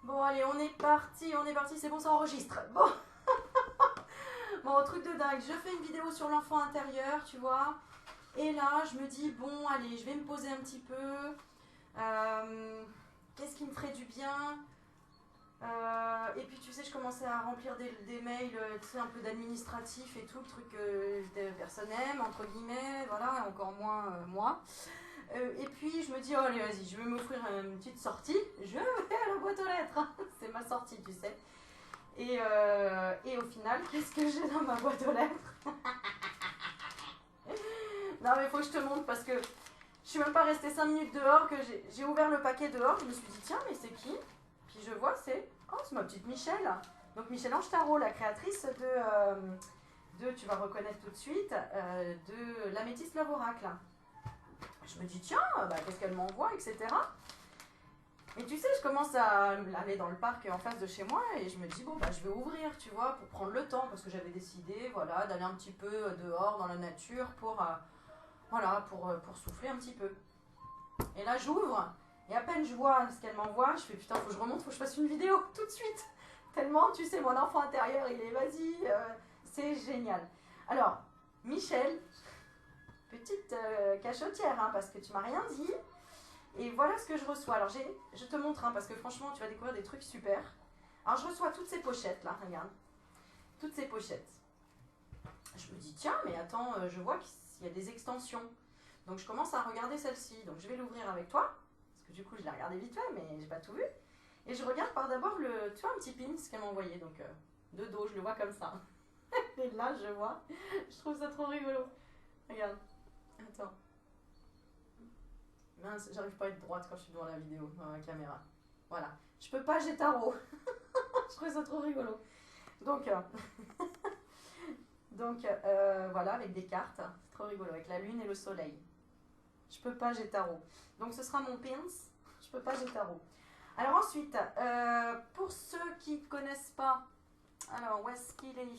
Bon, allez, on est parti, c'est bon, ça enregistre. Bon, bon, truc de dingue, je fais une vidéo sur l'enfant intérieur, tu vois. Et là, je me dis, bon, allez, je vais me poser un petit peu. Qu'est-ce qui me ferait du bien? Et puis, tu sais, je commençais à remplir des mails, tu sais, un peu d'administratif et tout, le truc que personne aime, entre guillemets, voilà, encore moins moi. Et puis je me dis, oh, allez, vas-y, je vais m'offrir une petite sortie. Je vais à la boîte aux lettres. C'est ma sortie, tu sais. Et au final, qu'est-ce que j'ai dans ma boîte aux lettres? Non, mais il faut que je te montre parce que je suis même pas restée 5 minutes dehors, que j'ai ouvert le paquet dehors. Je me suis dit, tiens, mais c'est qui? Puis je vois, c'est ma petite Michelle. Donc Michel-Ange Tarot, la créatrice tu vas reconnaître tout de suite, de l'Améthyste Love Oracle. Je me dis, tiens, bah, qu'est-ce qu'elle m'envoie, etc. Et tu sais, je commence à aller dans le parc en face de chez moi et je me dis, bon, bah, je vais ouvrir, tu vois, pour prendre le temps, parce que j'avais décidé, voilà, d'aller un petit peu dehors, dans la nature, pour souffler un petit peu. Et là, j'ouvre, et à peine je vois ce qu'elle m'envoie, je fais, putain, faut que je remonte, faut que je fasse une vidéo, tout de suite. Tellement, tu sais, mon enfant intérieur, il est, vas-y, c'est génial. Alors, Michel, petite cachotière, hein, parce que tu m'as rien dit. Et voilà ce que je reçois. Alors, je te montre, hein, parce que franchement, tu vas découvrir des trucs super. Alors, je reçois toutes ces pochettes, là, regarde. Toutes ces pochettes. Je me dis, tiens, mais attends, je vois qu'il y a des extensions. Donc, je commence à regarder celle-ci. Donc, je vais l'ouvrir avec toi. Parce que du coup, je l'ai regardé vite fait, mais j'ai pas tout vu. Et je regarde par d'abord tu vois, un petit pin, ce qu'elle m'a envoyé. Donc, de dos, je le vois comme ça. Et là, je vois. Je trouve ça trop rigolo. Regarde. Attends. Mince, j'arrive pas à être droite quand je suis devant la vidéo, dans la caméra. Voilà. Je peux pas, j'ai tarot. Je trouve ça trop rigolo. Donc, voilà, avec des cartes. C'est trop rigolo, avec la lune et le soleil. Je peux pas, j'ai tarot. Donc, ce sera mon pins. Je peux pas, j'ai tarot. Alors ensuite, pour ceux qui ne connaissent pas, alors où est-ce qu'il est?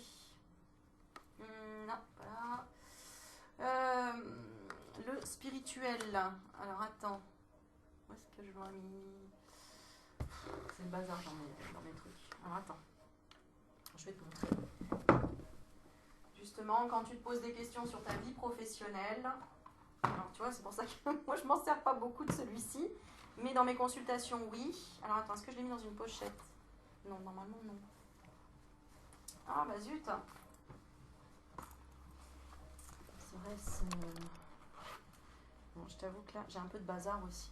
Non, voilà. Le spirituel. Alors attends. Où est-ce que je l'aurais mis? C'est le bazar dans mes trucs. Alors attends. Je vais te montrer. Justement, quand tu te poses des questions sur ta vie professionnelle, alors tu vois, c'est pour ça que moi je m'en sers pas beaucoup de celui-ci, mais dans mes consultations, oui. Alors attends, est-ce que je l'ai mis dans une pochette? Non, normalement non. Ah bah zut. Serait-ce... Bon, je t'avoue que là, j'ai un peu de bazar aussi.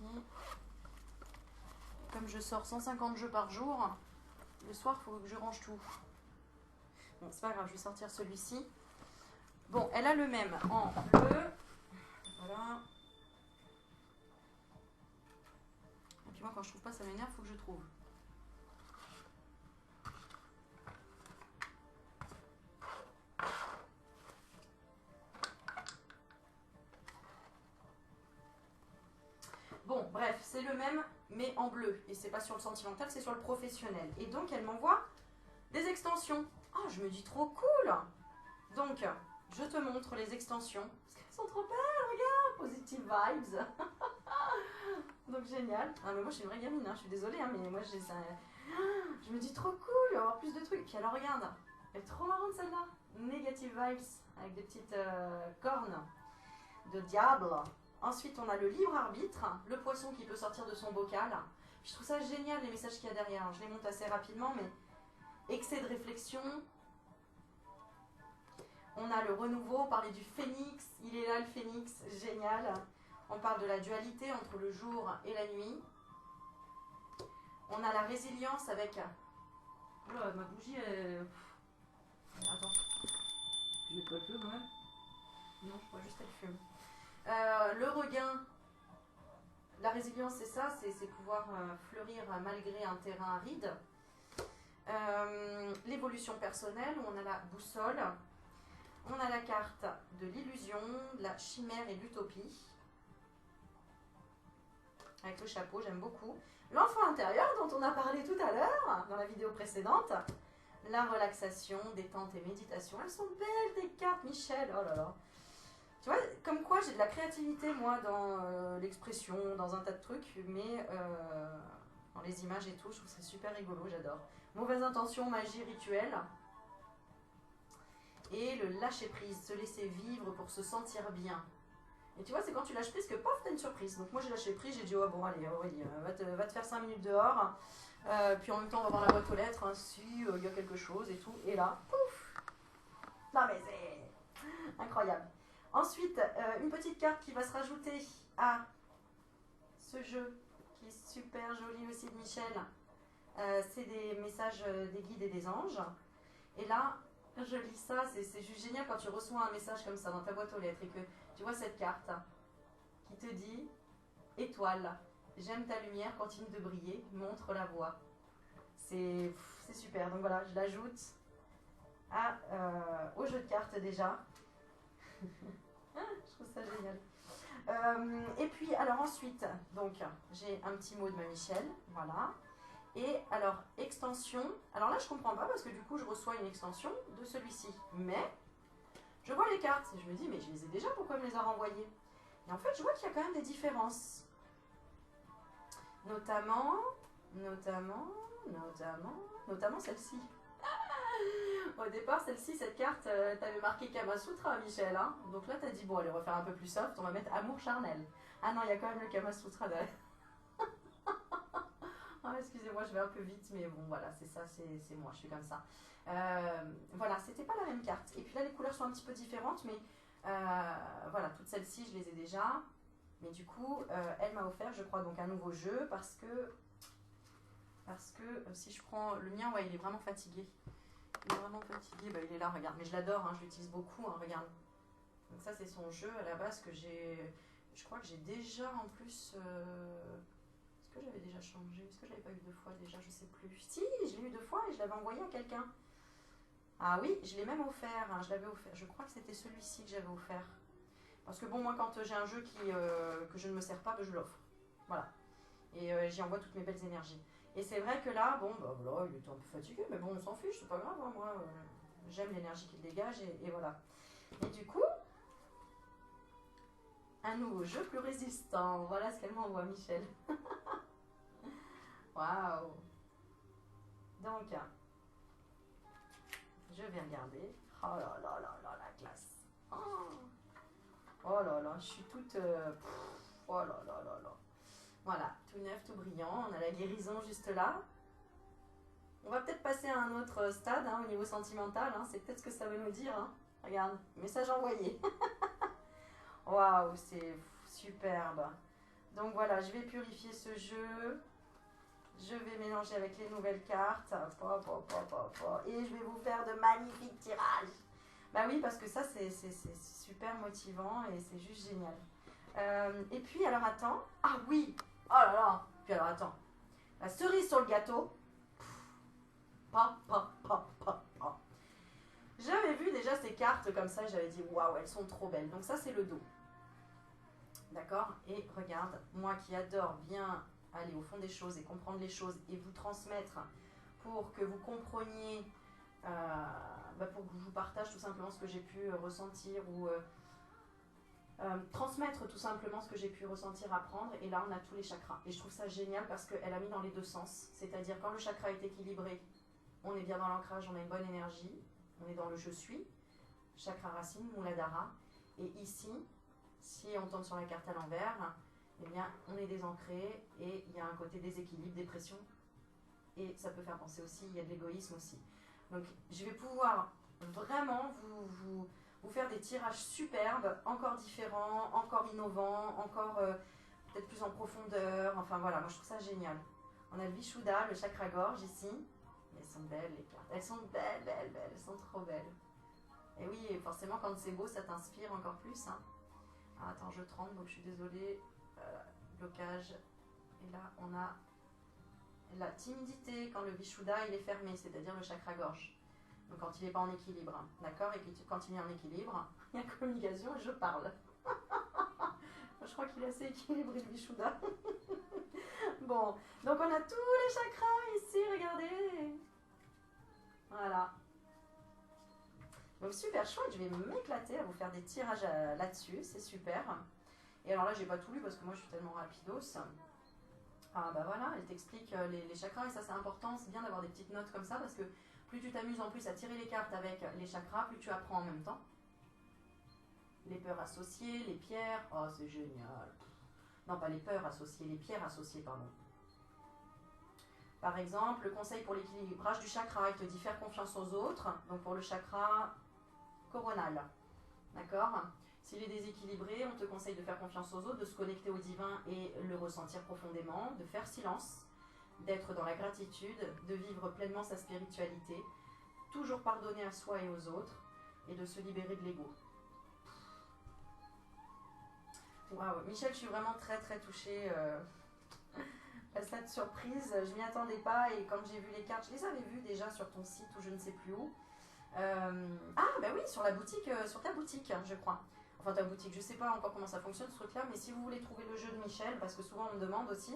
Comme je sors 150 jeux par jour, le soir, il faut que je range tout. Bon, c'est pas grave, je vais sortir celui-ci. Bon, elle a le même en bleu. Voilà. Et puis moi, quand je trouve pas, ça m'énerve, il faut que je trouve. Bon, bref, c'est le même, mais en bleu. Et c'est pas sur le sentimental, c'est sur le professionnel. Et donc, elle m'envoie des extensions. Oh, je me dis trop cool. Donc, je te montre les extensions. Parce qu'elles sont trop belles, regarde. Positive vibes. Donc, génial. Ah, mais moi, je suis une vraie gamine, hein. Je suis désolée, hein, mais moi, j'ai ça. Je me dis trop cool, il va y avoir plus de trucs. Puis alors, regarde. Elle est trop marrante, celle-là. Negative vibes, avec des petites cornes de diable. Ensuite, on a le libre arbitre, le poisson qui peut sortir de son bocal. Je trouve ça génial, les messages qu'il y a derrière. Je les monte assez rapidement, mais excès de réflexion. On a le renouveau, on parlait du phénix. Il est là, le phénix, génial. On parle de la dualité entre le jour et la nuit. On a la résilience avec... Oula, ma bougie, attends. Je mets pas le feu quand même. Non, je crois juste qu'elle fume. Le regain, la résilience, c'est ça, c'est pouvoir fleurir malgré un terrain aride. L'évolution personnelle, où on a la boussole. On a la carte de l'illusion, de la chimère et de l'utopie. Avec le chapeau, j'aime beaucoup. L'enfant intérieur, dont on a parlé tout à l'heure, dans la vidéo précédente. La relaxation, détente et méditation. Elles sont belles, tes cartes, Michel. Oh là là. Tu vois, comme quoi j'ai de la créativité, moi, dans l'expression, dans un tas de trucs, mais dans les images et tout. Je trouve ça super rigolo, j'adore. Mauvaise intention, magie, rituel. Et le lâcher prise, se laisser vivre pour se sentir bien. Et tu vois, c'est quand tu lâches prise que pof, t'as une surprise. Donc moi j'ai lâché prise, j'ai dit oh bon allez Aurélie, va te faire 5 minutes dehors. Puis en même temps on va voir la boîte aux lettres, hein, si il y a quelque chose et tout. Et là, pouf. Non mais c'est incroyable. Ensuite, une petite carte qui va se rajouter à ce jeu, qui est super joli aussi de Michel. C'est des messages des guides et des anges. Et là, je lis ça, c'est juste génial quand tu reçois un message comme ça dans ta boîte aux lettres et que tu vois cette carte qui te dit « Étoile, j'aime ta lumière, continue de briller, montre la voie ». C'est super, donc voilà, je l'ajoute au jeu de cartes déjà. Je trouve ça génial. Et puis, alors ensuite, donc j'ai un petit mot de ma Michel, voilà. Et alors, extension. Alors là, je comprends pas parce que du coup, je reçois une extension de celui-ci. Mais, je vois les cartes et je me dis, mais je les ai déjà, pourquoi elle me les a renvoyées? Et en fait, je vois qu'il y a quand même des différences. Notamment celle-ci. Au départ, celle-ci, cette carte, t'avais marqué Kamasutra, Michel. Hein, donc là, t'as dit, bon, allez, on va faire un peu plus soft, on va mettre amour charnel. Ah non, il y a quand même le Kamasutra derrière. Ah, excusez-moi, je vais un peu vite, mais bon, voilà, c'est ça, c'est moi, je suis comme ça. Voilà, c'était pas la même carte. Et puis là, les couleurs sont un petit peu différentes, mais voilà, toutes celles-ci, je les ai déjà. Mais du coup, elle m'a offert, je crois, donc un nouveau jeu parce que si je prends le mien, ouais, il est vraiment fatigué. Il est vraiment fatigué, bah, il est là, regarde. Mais je l'adore, hein, je l'utilise beaucoup, hein, regarde. Donc ça, c'est son jeu à la base que j'ai... Je crois que j'ai déjà en plus... Est-ce que j'avais déjà changé? Est-ce que je l'avais pas eu 2 fois déjà? Je sais plus. Si, je l'ai eu 2 fois et je l'avais envoyé à quelqu'un. Ah oui, je l'ai même offert, hein, je l'avais offert. Je crois que c'était celui-ci que j'avais offert. Parce que bon, moi, quand j'ai un jeu que je ne me sers pas, bah, je l'offre. Voilà. Et j'y envoie toutes mes belles énergies. Et c'est vrai que là, bon, bah voilà, il était un peu fatigué, mais bon, on s'en fiche, c'est pas grave, hein, moi, j'aime l'énergie qu'il dégage, et voilà. Et du coup, un nouveau jeu plus résistant. Voilà ce qu'elle m'envoie, Michel. Waouh. Donc, je vais regarder. Oh là là là là, la classe. Oh là là, je suis toute... oh là là là là. Voilà, tout neuf, tout brillant. On a la guérison juste là. On va peut-être passer à un autre stade, hein, au niveau sentimental. Hein, c'est peut-être ce que ça veut nous dire. Hein. Regarde, message envoyé. Waouh, c'est superbe. Donc voilà, je vais purifier ce jeu. Je vais mélanger avec les nouvelles cartes. Et je vais vous faire de magnifiques tirages. Bah oui, parce que ça, c'est super motivant et c'est juste génial. Et puis, alors attends. Ah oui. Oh là là. Puis alors attends. La cerise sur le gâteau. J'avais vu déjà ces cartes comme ça. J'avais dit, waouh, elles sont trop belles. Donc ça, c'est le dos. D'accord? Et regarde, moi qui adore bien aller au fond des choses et comprendre les choses et vous transmettre pour que vous compreniez, pour que je vous partage tout simplement ce que j'ai pu ressentir ou transmettre tout simplement ce que j'ai pu ressentir, apprendre. Et là, on a tous les chakras. Et je trouve ça génial parce qu'elle a mis dans les 2 sens. C'est-à-dire quand le chakra est équilibré, on est bien dans l'ancrage, on a une bonne énergie, on est dans le je suis, chakra racine, Muladhara. Et ici, si on tombe sur la carte à l'envers, eh bien, on est désancré et il y a un côté déséquilibre, dépression. Et ça peut faire penser aussi, il y a de l'égoïsme aussi. Donc, je vais pouvoir vraiment vous faire des tirages superbes, encore différents, encore innovants, encore peut-être plus en profondeur. Enfin voilà, moi je trouve ça génial. On a le Vishuddha, le chakra-gorge ici. Mais elles sont belles les cartes. Elles sont belles, belles, belles. Elles sont trop belles. Et oui, forcément quand c'est beau, ça t'inspire encore plus. Hein. Ah, attends, je tremble, donc je suis désolée. Blocage. Et là, on a la timidité quand le Vishuddha il est fermé, c'est-à-dire le chakra-gorge. Donc quand il n'est pas en équilibre, hein, d'accord? Et quand il est en équilibre, il y a communication et je parle. Je crois qu'il est assez équilibré le Vishuddha. Bon, donc on a tous les chakras ici, regardez. Voilà. Donc super chouette, je vais m'éclater à vous faire des tirages là-dessus, c'est super. Et alors là, j'ai pas tout lu parce que moi je suis tellement rapidos. Ah bah voilà, elle t'explique les chakras et ça c'est important, c'est bien d'avoir des petites notes comme ça parce que plus tu t'amuses en plus à tirer les cartes avec les chakras, plus tu apprends en même temps. Les peurs associées, les pierres, oh c'est génial. Non pas les peurs associées, les pierres associées pardon. Par exemple, le conseil pour l'équilibrage du chakra, il te dit faire confiance aux autres, donc pour le chakra coronal, d'accord? S'il est déséquilibré, on te conseille de faire confiance aux autres, de se connecter au divin et le ressentir profondément, de faire silence, d'être dans la gratitude, de vivre pleinement sa spiritualité, toujours pardonner à soi et aux autres, et de se libérer de l'ego. Waouh, Michel, je suis vraiment très très touchée à cette surprise. Je m'y attendais pas et quand j'ai vu les cartes, je les avais vues déjà sur ton site ou je ne sais plus où. Ah bah oui, sur la boutique, sur ta boutique, je crois. Enfin ta boutique, je sais pas encore comment ça fonctionne ce truc-là, mais si vous voulez trouver le jeu de Michel, parce que souvent on me demande aussi,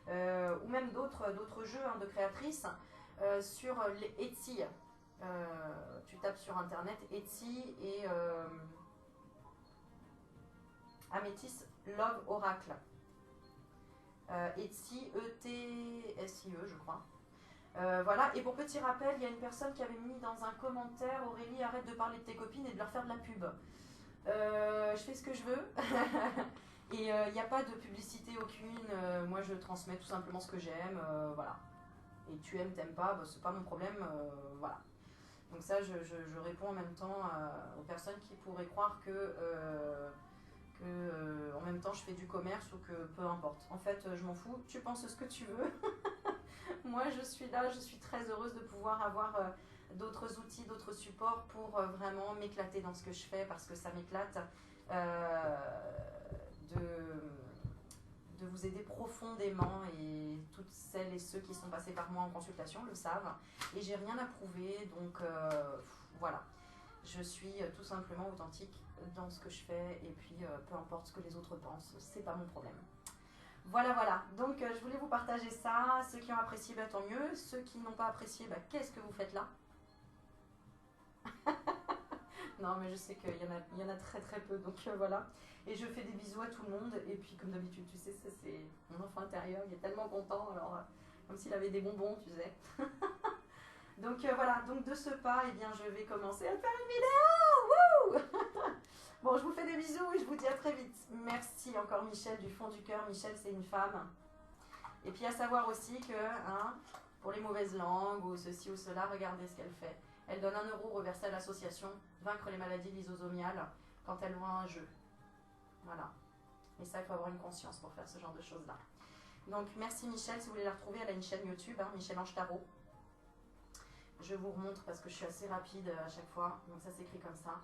ou même d'autres jeux hein, de créatrices, sur les Etsy. Tu tapes sur internet Etsy et Améthyste Love Oracle. Etsy, E-T-S-I-E, je crois. Voilà, et pour petit rappel, il y a une personne qui avait mis dans un commentaire Aurélie, arrête de parler de tes copines et de leur faire de la pub. Je fais ce que je veux. Et il n'y a pas de publicité aucune. Moi, je transmets tout simplement ce que j'aime. Voilà. Et tu aimes, t'aimes pas, bah, c'est pas mon problème. Voilà. Donc ça, je réponds en même temps aux personnes qui pourraient croire que en même temps je fais du commerce ou que peu importe. En fait, je m'en fous. Tu penses ce que tu veux. Moi, je suis là, je suis très heureuse de pouvoir avoir d'autres outils, d'autres supports pour vraiment m'éclater dans ce que je fais parce que ça m'éclate de vous aider profondément et toutes celles et ceux qui sont passés par moi en consultation le savent et j'ai rien à prouver donc voilà. Je suis tout simplement authentique dans ce que je fais et puis peu importe ce que les autres pensent, c'est pas mon problème. Voilà, voilà. Donc, je voulais vous partager ça. Ceux qui ont apprécié, bah, tant mieux. Ceux qui n'ont pas apprécié, bah, qu'est-ce que vous faites là? Non, mais je sais qu'il y en a très très peu. Donc, voilà. Et je fais des bisous à tout le monde. Et puis, comme d'habitude, tu sais, ça, c'est mon enfant intérieur. Il est tellement content. Alors, comme s'il avait des bonbons, tu sais. Donc, voilà. Donc, de ce pas, eh bien, je vais commencer à faire une vidéo. Wouh! Bon, je vous fais des bisous et je vous dis à très vite. Merci encore Michel du fond du cœur. Michel, c'est une femme. Et puis à savoir aussi que, hein, pour les mauvaises langues ou ceci ou cela, regardez ce qu'elle fait. Elle donne 1 euro reversé à l'association Vaincre les maladies lysosomiales quand elle vend un jeu. Voilà. Et ça, il faut avoir une conscience pour faire ce genre de choses-là. Donc merci Michel, si vous voulez la retrouver, elle a une chaîne YouTube, hein, Michel Ange Tarot. Je vous remontre parce que je suis assez rapide à chaque fois. Donc ça s'écrit comme ça.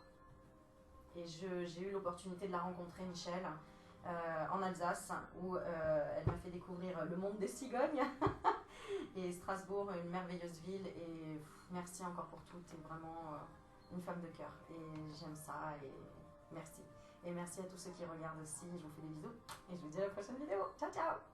Et j'ai eu l'opportunité de la rencontrer, Michel, en Alsace, où elle m'a fait découvrir le monde des cigognes. Et Strasbourg, une merveilleuse ville. Et merci encore pour tout. Tu es vraiment une femme de cœur. Et j'aime ça. Et merci. Et merci à tous ceux qui regardent aussi. Je vous fais des bisous. Et je vous dis à la prochaine vidéo. Ciao, ciao!